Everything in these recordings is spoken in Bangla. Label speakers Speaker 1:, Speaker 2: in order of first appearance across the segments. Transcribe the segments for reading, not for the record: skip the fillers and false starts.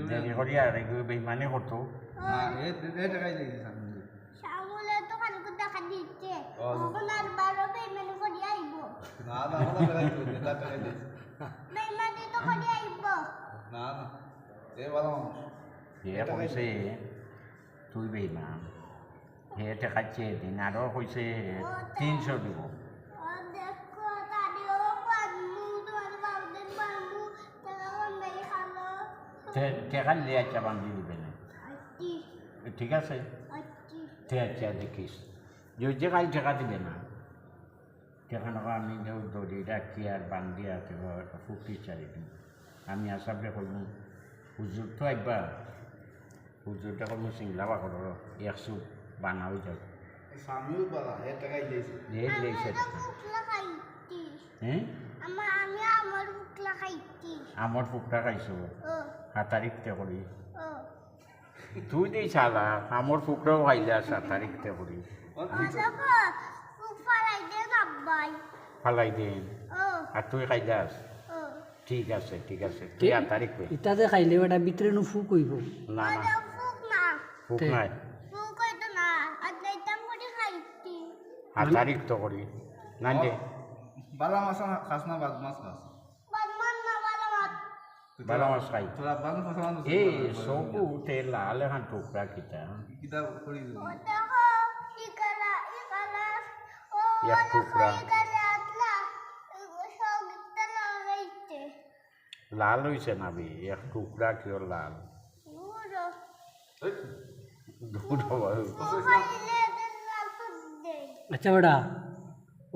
Speaker 1: দেরি করিয়া বেইমানি করতো হে কইছে তুই বেইমান হে টেকাচ্ছে দিন আরও কইছে 300 দিব টেকা লিয়ে আচ্ছা বান্ধি দিবে না ঠিক আছে আচ্ছা দেখিস যে কাল টেকা দিবে না টেকা নকা আমি দড়ি রাখি আর বান্ধি আর ফুটি চারি দিন আমি আসামে করবো হুজুর তো একবার হুজুরটা করবো সিংলা বা করো 100 বানা হয়ে যাবে হ্যাঁ আমার ফুকটা খাইছো 7 তারিখতে করি তুই দিই চালা আমার ফুকটাও খাইলে 7 তারিখতে করি ফালাই দিন আর তুই খাইলাস ঠিক আছে তুই 8 তারিখ
Speaker 2: ইটাতে খাইলে ওটা ভিতরে নো ফুক হইব
Speaker 1: না ফুক নাই 8 তারিখ তো করি না দে
Speaker 3: বালা মাছ খাস না বাদ মাছ খাস
Speaker 1: বালা মাছ খাই
Speaker 3: তোরা বাদ মাছ খাস
Speaker 1: এই সবু তেল লাল এখন টুকরা কিতা
Speaker 3: কিতাব পড়ি দিব
Speaker 1: এক টুকরা লাল হয়েছে না বে এক টুকরা কিয় লাল
Speaker 2: আচ্ছা বেটা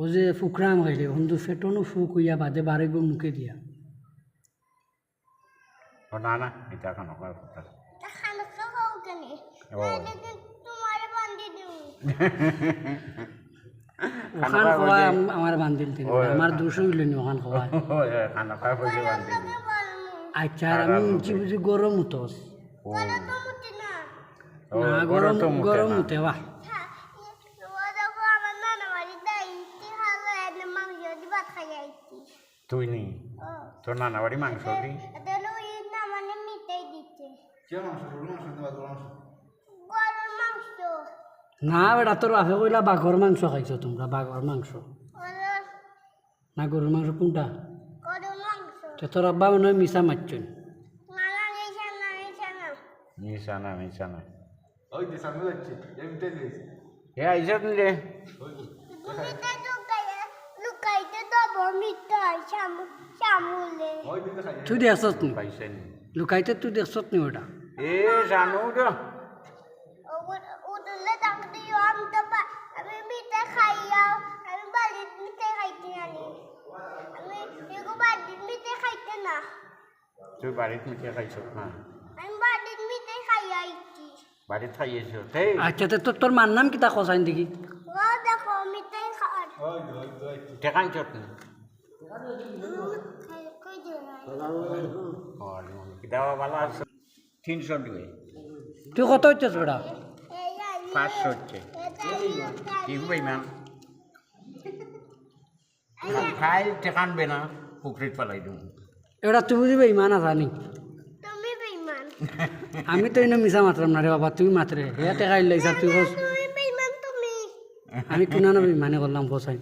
Speaker 2: ও যে ফুকরাম খাইলে বন্ধু ফেটনো ফুক হইয়া বাদে বাড়িব মুখে দিয়া
Speaker 1: না এটা কেন কথা
Speaker 2: ওখান খাওয়া আমার বান্ধিল তিনি আমার দোষ হইল নি ওখান খাওয়া
Speaker 1: খানা খাওয়া হয়েছে বান্ধি
Speaker 2: আচ্ছা আর আমি উঁচি বুঝি গরম উঠস না গরম উঠে বাহ
Speaker 1: তুই নি তোর নানা বাড়ি মাংস দি
Speaker 2: না বেটা তোর বাপে কইলা বাঘর মাংস খাইছো তোমরা বাঘর মাংস না গরুর মাংস কোনটা তোর আব্বা মনে হয় মিশা মারছেন
Speaker 1: মিশানা
Speaker 3: ওই যে সামনে যাচ্ছে এমতে দিয়েছে
Speaker 1: এ আইসত নি রে
Speaker 3: ওই দিকে খাই
Speaker 2: তুই দেখছত নি
Speaker 1: পাইছেন
Speaker 2: লুকাইতে তুই দেখছত নি ওটা
Speaker 1: এ জানো তো তুই বাড়িত মিঠে খাইছ না বাড়িত খাইয়েছ তাই
Speaker 2: আচ্ছা তো তোর মার নাম কিতা কসাইন দেখি
Speaker 1: টেকান চট না কিতাব ভালো আছে 300 দিবে
Speaker 2: তুই কত হচ্ছিস বেটা
Speaker 1: 500 হচ্ছে কি ভাই ম্যাম খাইল টেকানবে না পুকুরিত পালাই দেবো
Speaker 2: এটা তুই বুঝিবে ইমান আসানি আমি তো এনে মিশা মাত্রাম না রে বাবা তুই মাত্রে হে টেকাই লাইছা তুই বস আমি কিনা না মানে করলাম বসাই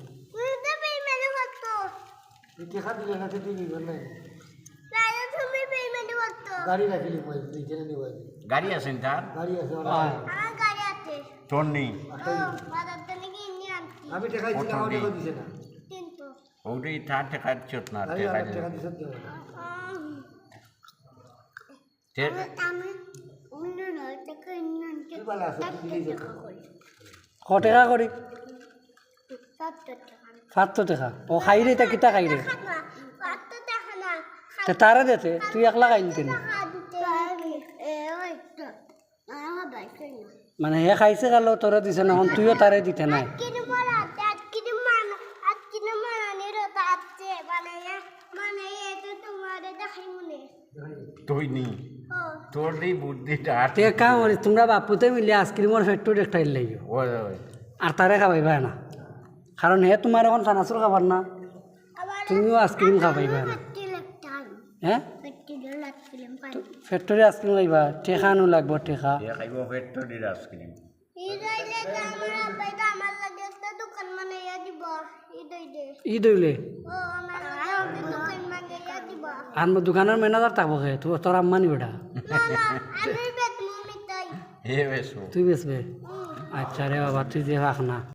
Speaker 1: গাড়ি আছে তার তোর নেই
Speaker 4: আমি টাকা দিছি না
Speaker 1: ওটাই তার টাকা চট না
Speaker 2: ক টাকা করি 7 টাকা ও খাই রে তা কিতা খাই রে তারা দেতে তুই একলা খাইলি কেন মানে হে খাইছে গেল তোরা দিছে না তুইও তারে দিতে নাই
Speaker 1: তুই নি তোর এই বুদ্ধিটা
Speaker 2: তে কাম করি তোমরা বাপুতে মিলে আইসক্রিমের ফ্যাক্টরি একটা লাগবে আর তারে খাবাইবা না কারণ হে তোমার এখন চানাচুর খাবার না তুমিও আইসক্রিম খাবাইবা না হ্যাঁ ফ্যাক্টরি আইসক্রিম খাইবা টেকা আনো লাগবো টেকা
Speaker 1: এ খাইব ফ্যাক্টরির আইসক্রিম
Speaker 2: ঈদ হইলে আর দোকানের ম্যানেজার থাকবো কে তোর আম্মা নি বেটা
Speaker 1: এ বেশ
Speaker 2: তুই বেসবে আচ্ছা রে বাবা তুই যে রাখ না